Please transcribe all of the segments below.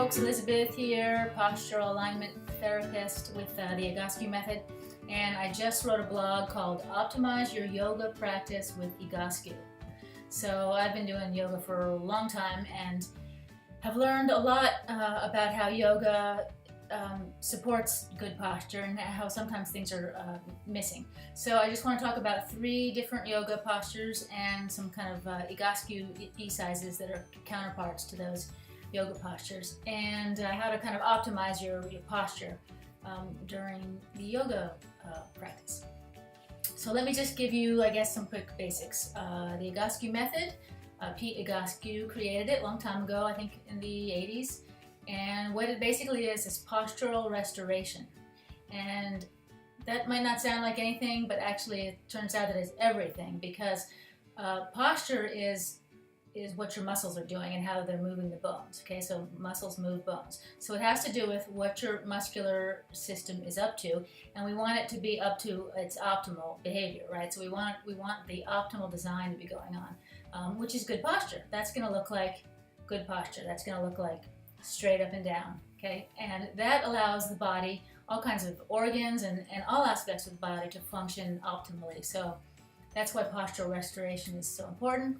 folks, Elizabeth here, postural alignment therapist with the Egoscue method, and I just wrote a blog called Optimize Your Yoga Practice with Egoscue. So I've been doing yoga for a long time and have learned a lot about how yoga supports good posture and how sometimes things are missing. So I just want to talk about 3 different yoga postures and some kind of Egoscue e-sizes that are counterparts to those yoga postures, and how to kind of optimize your posture during the yoga practice. So let me just give you, I guess, some quick basics. The Egoscue method, Pete Egoscue created it a long time ago, I think in the 80s. And what it basically is postural restoration. And that might not sound like anything, but actually it turns out that it's everything, because posture is what your muscles are doing and how they're moving the bones. Okay, so muscles move bones. So it has to do with what your muscular system is up to, and we want it to be up to its optimal behavior, right? So we want the optimal design to be going on, which is good posture. That's going to look like good posture. That's going to look like straight up and down, okay? And that allows the body, all kinds of organs and all aspects of the body to function optimally. So that's why postural restoration is so important.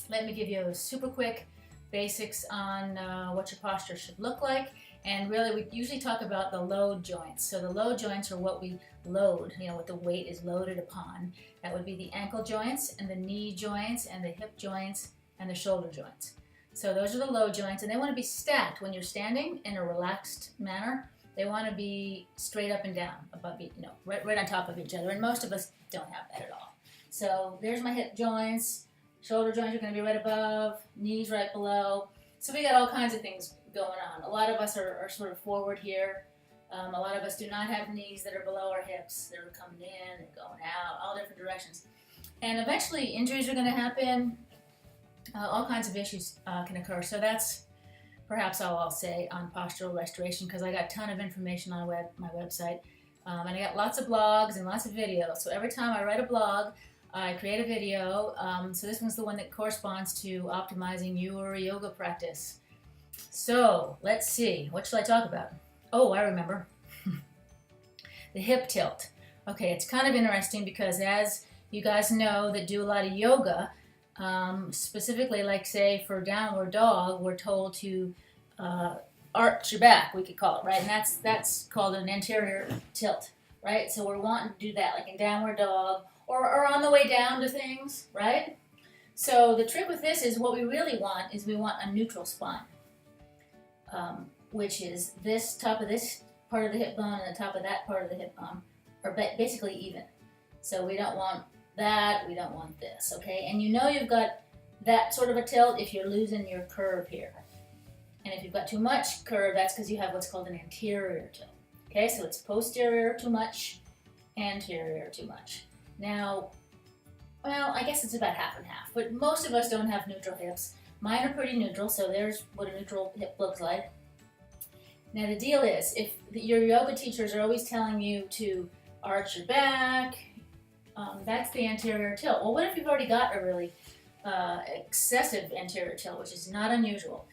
Let me give you a super quick basics on what your posture should look like. And really, we usually talk about the load joints. So the load joints are what we load, what the weight is loaded upon. That would be the ankle joints and the knee joints and the hip joints and the shoulder joints. So those are the load joints, and they want to be stacked when you're standing in a relaxed manner. They want to be straight up and down, above, right on top of each other. And most of us don't have that at all. So there's my hip joints. Shoulder joints are going to be right above, knees right below. So we got all kinds of things going on. A lot of us are sort of forward here. A lot of us do not have knees that are below our hips. They're coming in and going out, all different directions. And eventually injuries are going to happen. All kinds of issues can occur. So that's perhaps all I'll say on postural restoration, because I got a ton of information on my website. And I got lots of blogs and lots of videos. So every time I write a blog, I create a video. So this one's the one that corresponds to optimizing your yoga practice. So let's see, what should I talk about? Oh, I remember. The hip tilt. Okay, it's kind of interesting because, as you guys know that do a lot of yoga, specifically, like say for downward dog, we're told to arch your back, we could call it, right? And that's called an anterior tilt, right? So we're wanting to do that, like in downward dog, or on the way down to things, right? So the trick with this is, what we really want is we want a neutral spine, which is this top of this part of the hip bone and the top of that part of the hip bone are basically even. So we don't want that, we don't want this, okay? And you've got that sort of a tilt if you're losing your curve here. And if you've got too much curve, that's because you have what's called an anterior tilt, okay? So it's posterior too much, anterior too much. Now, well, I guess it's about half and half, but most of us don't have neutral hips. Mine are pretty neutral, so there's what a neutral hip looks like. Now the deal is, if your yoga teachers are always telling you to arch your back, that's the anterior tilt. Well, what if you've already got a really excessive anterior tilt, which is not unusual?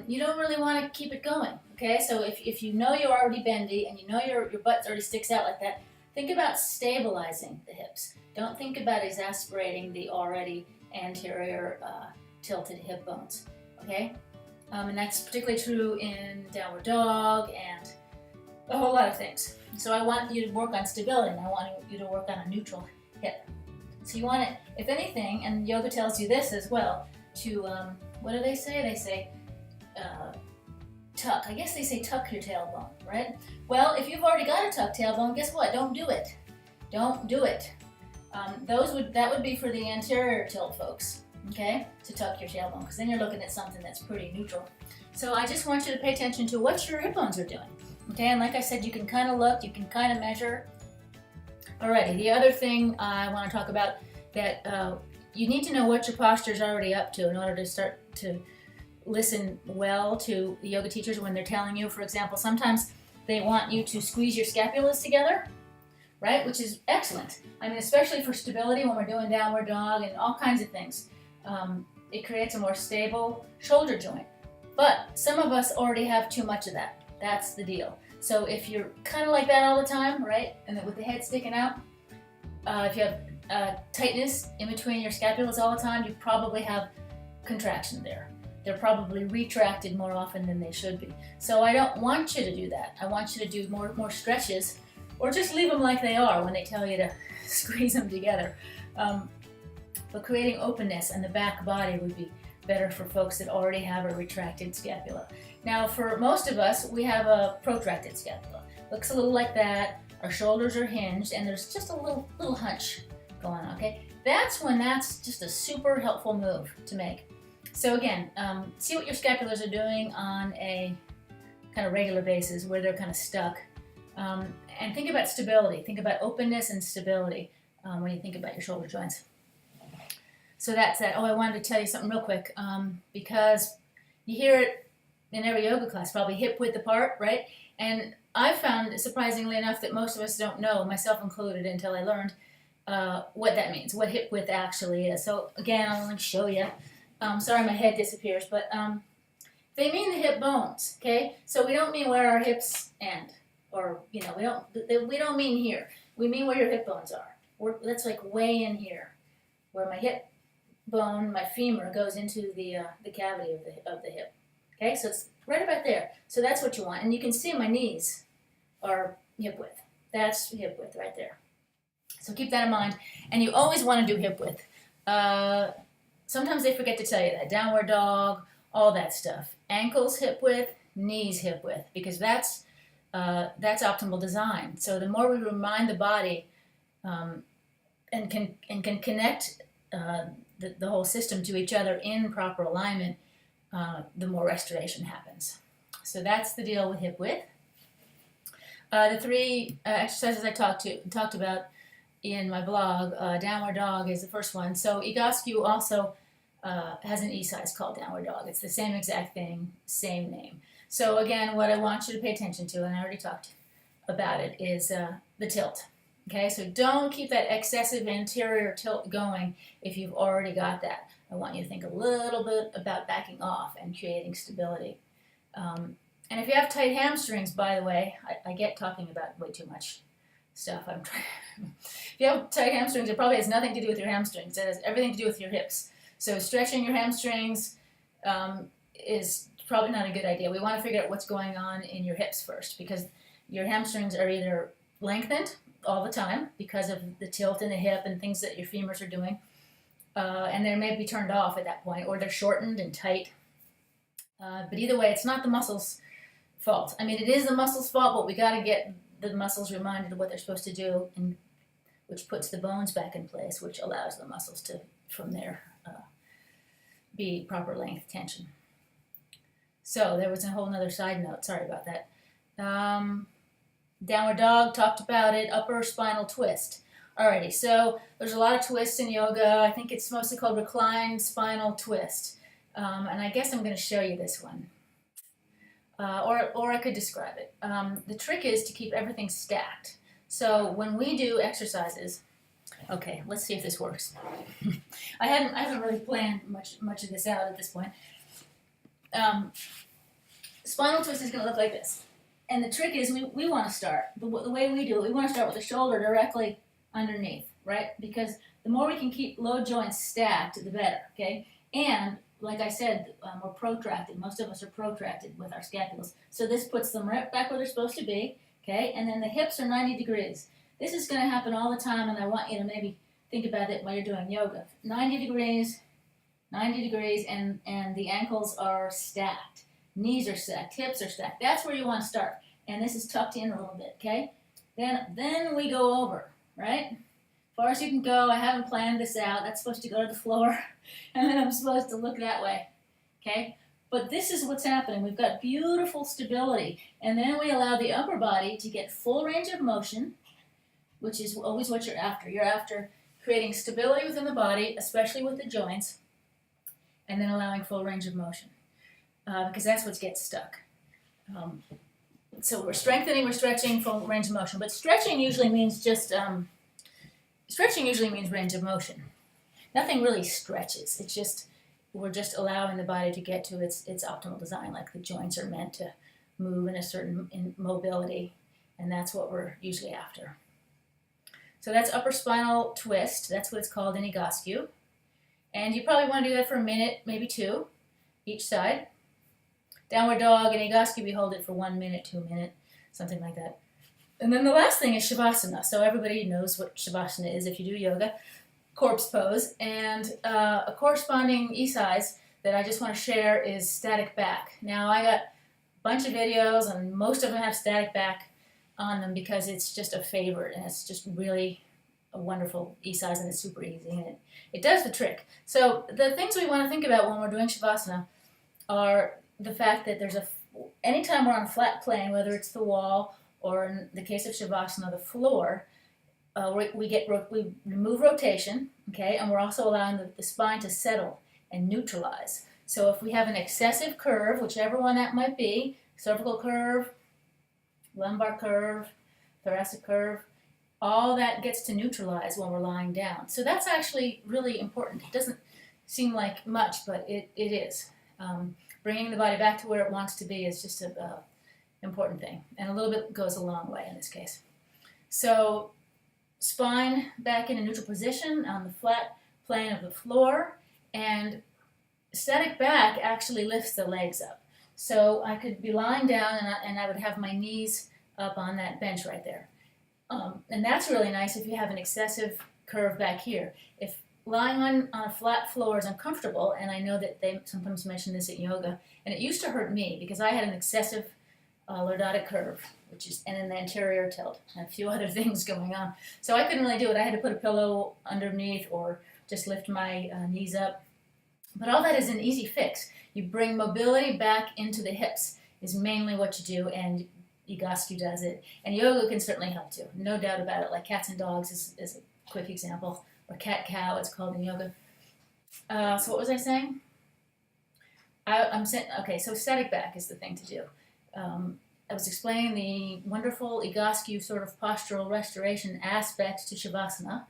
You don't really want to keep it going, okay? So if you know you're already bendy and you know your butt already sticks out like that, think about stabilizing the hips. Don't think about exasperating the already anterior tilted hip bones, okay? And that's particularly true in downward dog and a whole lot of things. So I want you to work on stability, and I want you to work on a neutral hip. So you want it, if anything, and yoga tells you this as well, to, what do they say? They say, tuck. I guess they say tuck your tailbone, right? Well, if you've already got a tucked tailbone, guess what? Don't do it. Don't do it. That would be for the anterior tilt folks, okay? To tuck your tailbone, because then you're looking at something that's pretty neutral. So I just want you to pay attention to what your hip bones are doing, okay? And like I said, you can kind of look, you can kind of measure. Alrighty, the other thing I want to talk about, that you need to know what your posture is already up to in order to start to listen well to the yoga teachers when they're telling you. For example, sometimes they want you to squeeze your scapulas together, right? Which is excellent. I mean, especially for stability when we're doing downward dog and all kinds of things. It creates a more stable shoulder joint. But some of us already have too much of that. That's the deal. So if you're kind of like that all the time, right, and with the head sticking out, if you have tightness in between your scapulas all the time, you probably have contraction there. They're probably retracted more often than they should be. So I don't want you to do that. I want you to do more stretches, or just leave them like they are when they tell you to squeeze them together. But creating openness in the back body would be better for folks that already have a retracted scapula. Now, for most of us, we have a protracted scapula. Looks a little like that. Our shoulders are hinged, and there's just a little hunch going on, okay? That's just a super helpful move to make. So again, see what your scapulars are doing on a kind of regular basis, where they're kind of stuck. And think about stability. Think about openness and stability when you think about your shoulder joints. So that's that. Oh, I wanted to tell you something real quick, because you hear it in every yoga class, probably hip width apart, right? And I found, surprisingly enough, that most of us don't know, myself included, until I learned what that means, what hip width actually is. So again, I'm going to show you. Sorry, my head disappears, but they mean the hip bones, okay? So we don't mean where our hips end, or, you know, we don't mean here. We mean where your hip bones are. That's like way in here, where my hip bone, my femur, goes into the cavity of the hip. Okay, so it's right about there. So that's what you want. And you can see my knees are hip width. That's hip width right there. So keep that in mind. And you always want to do hip width. Sometimes they forget to tell you that. Downward dog, all that stuff. Ankles hip width, knees hip width, because that's optimal design. So the more we remind the body and can connect the whole system to each other in proper alignment, the more restoration happens. So that's the deal with hip width. The three exercises I talked about in my blog, downward dog is the first one. So Egoscue also has an e-size called downward dog. It's the same exact thing, same name. So again, what I want you to pay attention to, and I already talked about it, is the tilt. Okay, so don't keep that excessive anterior tilt going if you've already got that. I want you to think a little bit about backing off and creating stability. And if you have tight hamstrings, by the way, I get talking about way too much stuff. If you have tight hamstrings, it probably has nothing to do with your hamstrings. It has everything to do with your hips. So stretching your hamstrings is probably not a good idea. We want to figure out what's going on in your hips first, because your hamstrings are either lengthened all the time because of the tilt in the hip and things that your femurs are doing, and they may be turned off at that point, or they're shortened and tight. But either way, it's not the muscles' fault. I mean, it is the muscles' fault, but we got to get the muscles reminded of what they're supposed to do, and which puts the bones back in place, which allows the muscles to, from there, be proper length tension. So there was a whole other side note. Sorry about that. Downward dog, talked about it. Upper spinal twist. Alrighty, so there's a lot of twists in yoga. I think it's mostly called reclined spinal twist. And I guess I'm going to show you this one. Or I could describe it. The trick is to keep everything stacked. So when we do exercises, okay, let's see if this works. I haven't really planned much of this out at this point. Spinal twist is going to look like this. And the trick is we want to start, the way we do it, we want to start with the shoulder directly underneath, right? Because the more we can keep low joints stacked, the better, okay? And like I said, we're protracted. Most of us are protracted with our scapulas. So this puts them right back where they're supposed to be, okay? And then the hips are 90 degrees. This is going to happen all the time, and I want you to maybe think about it while you're doing yoga. 90 degrees, and the ankles are stacked. Knees are stacked, hips are stacked. That's where you want to start. And this is tucked in a little bit, okay? Then we go over, right? As far as you can go. I haven't planned this out. That's supposed to go to the floor. And then I'm supposed to look that way, okay? But this is what's happening. We've got beautiful stability. And then we allow the upper body to get full range of motion, which is always what you're after. You're after creating stability within the body, especially with the joints, and then allowing full range of motion. Because that's what gets stuck. So we're strengthening, we're stretching, full range of motion. But stretching usually means range of motion. Nothing really stretches. It's just we're just allowing the body to get to its optimal design, like the joints are meant to move in a certain mobility, and that's what we're usually after. So that's upper spinal twist. That's what it's called in Egoscue. And you probably want to do that for a minute, maybe 2, each side. Downward dog in Egoscue, we hold it for 1 minute, 2 minutes, something like that. And then the last thing is Shavasana. So everybody knows what Shavasana is if you do yoga. Corpse pose. And a corresponding exercise that I just want to share is static back. Now I got a bunch of videos, and most of them have static back on them because it's just a favorite, and it's just really a wonderful exercise, and it's super easy, and it does the trick. So the things we want to think about when we're doing Shavasana are the fact that anytime we're on a flat plane, whether it's the wall or in the case of Shavasana, the floor, we remove rotation, okay, and we're also allowing the spine to settle and neutralize. So if we have an excessive curve, whichever one that might be, cervical curve, lumbar curve, thoracic curve, all that gets to neutralize when we're lying down. So that's actually really important. It doesn't seem like much, but it is. Bringing the body back to where it wants to be is just an important thing, and a little bit goes a long way in this case. So spine back in a neutral position on the flat plane of the floor, and static back actually lifts the legs up. So I could be lying down, and I would have my knees up on that bench right there. And that's really nice if you have an excessive curve back here. If lying on a flat floor is uncomfortable, and I know that they sometimes mention this at yoga, and it used to hurt me because I had an excessive lordotic curve, and an anterior tilt, and a few other things going on. So I couldn't really do it. I had to put a pillow underneath or just lift my knees up. But all that is an easy fix. You bring mobility back into the hips is mainly what you do, and Egoscue does it. And yoga can certainly help too, no doubt about it. Like cats and dogs is a quick example, or cat-cow, it's called in yoga. So what was I saying? I'm saying, okay, so static back is the thing to do. I was explaining the wonderful Egoscue sort of postural restoration aspects to Shavasana.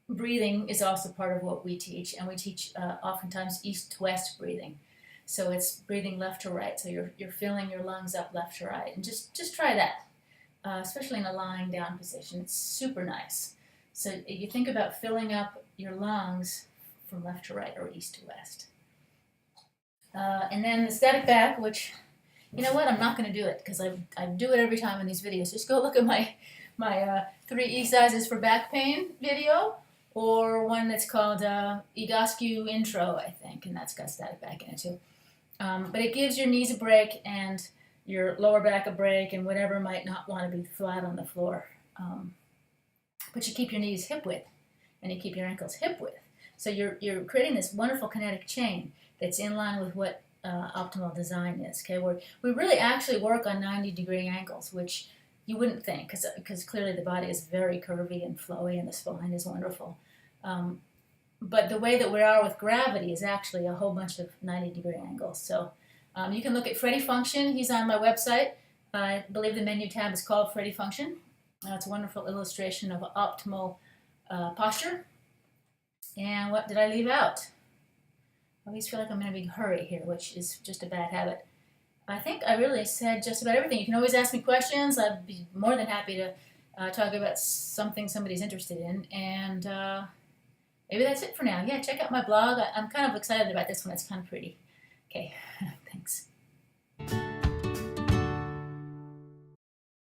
Breathing is also part of what we teach, and we teach oftentimes east-west breathing. So it's breathing left to right, so you're filling your lungs up left to right. And just try that, especially in a lying down position. It's super nice. So you think about filling up your lungs from left to right or east to west. And then the static back, which, you know what, I'm not going to do it because I do it every time in these videos. Just go look at my 3 exercises for back pain video, or one that's called Egoscue Intro, I think, and that's got static back in it too. But it gives your knees a break and your lower back a break and whatever might not want to be flat on the floor. But you keep your knees hip width and you keep your ankles hip width. So you're creating this wonderful kinetic chain that's in line with what optimal design is. Okay, we really actually work on 90-degree angles, which you wouldn't think, because clearly the body is very curvy and flowy and the spine is wonderful. But the way that we are with gravity is actually a whole bunch of 90-degree angles. So you can look at Freddy Function. He's on my website. I believe the menu tab is called Freddy Function. It's a wonderful illustration of optimal posture. And what did I leave out? I always feel like I'm in a big hurry here, which is just a bad habit. I think I really said just about everything. You can always ask me questions. I'd be more than happy to talk about something somebody's interested in. And maybe that's it for now. Yeah, check out my blog. I'm kind of excited about this one. It's kind of pretty. Okay, thanks.